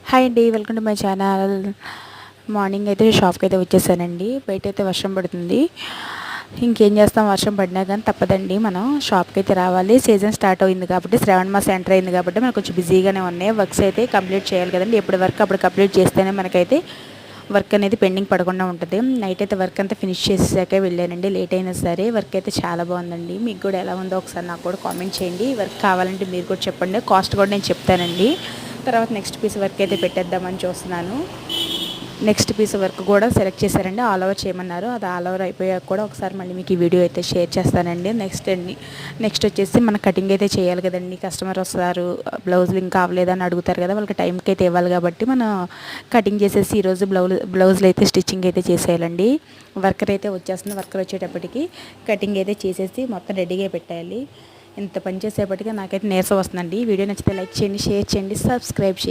Hi అండి, welcome to my channel. Morning అయితే షాప్కి అయితే వచ్చేసానండి. బయట అయితే వర్షం పడుతుంది. ఇంకేం చేస్తాం, వర్షం పడినా కానీ తప్పదండి, మనం షాప్కి అయితే రావాలి. సీజన్ స్టార్ట్ అయింది కాబట్టి, శ్రావణ మాసం ఎంటర్ అయింది కాబట్టి మనకు కొంచెం బిజీగానే ఉన్నాయి. వర్క్స్ అయితే కంప్లీట్ చేయాలి కదండి. ఎప్పటి వర్క్ అప్పుడు కంప్లీట్ చేస్తేనే మనకైతే వర్క్ అనేది పెండింగ్ పడకుండా ఉంటుంది. నైట్ అయితే వర్క్ అంతా ఫినిష్ చేసాకే వెళ్ళానండి. లేట్ అయినా సరే వర్క్ అయితే చాలా బాగుందండి. మీకు కూడా ఎలా ఉందో ఒకసారి నాకు కూడా కామెంట్ చేయండి. వర్క్ కావాలంటే మీరు కూడా చెప్పండి, కాస్ట్ కూడా నేను చెప్తానండి. తర్వాత నెక్స్ట్ పీస్ వర్క్ అయితే పెట్టేద్దామని చూస్తున్నాను. నెక్స్ట్ పీస్ వర్క్ కూడా సెలెక్ట్ చేశారండి, ఆల్ ఓవర్ చేయమన్నారు. అది ఆల్ ఓవర్ అయిపోయాక కూడా ఒకసారి మళ్ళీ మీకు ఈ వీడియో అయితే షేర్ చేస్తానండి. నెక్స్ట్ వచ్చేసి మన కటింగ్ అయితే చేయాలి కదండి. కస్టమర్ వస్తారు, బ్లౌజులు ఇంకా అవ్వలేదని అడుగుతారు కదా, వాళ్ళకి టైంకి అయితే ఇవ్వాలి కాబట్టి మనం కటింగ్ చేసేసి ఈరోజు బ్లౌజులు అయితే స్టిచ్చింగ్ అయితే చేసేయాలండి. వర్కర్ అయితే వచ్చేస్తుంది. వర్కర్ వచ్చేటప్పటికి కటింగ్ అయితే చేసేసి మొత్తం రెడీగా పెట్టాలి. ఇంత పని చేసేపటికి నాకైతే నీరసం వస్తుందండి. వీడియో నచ్చితే లైక్ చేయండి, షేర్ చేయండి, సబ్స్క్రైబ్ చేయండి.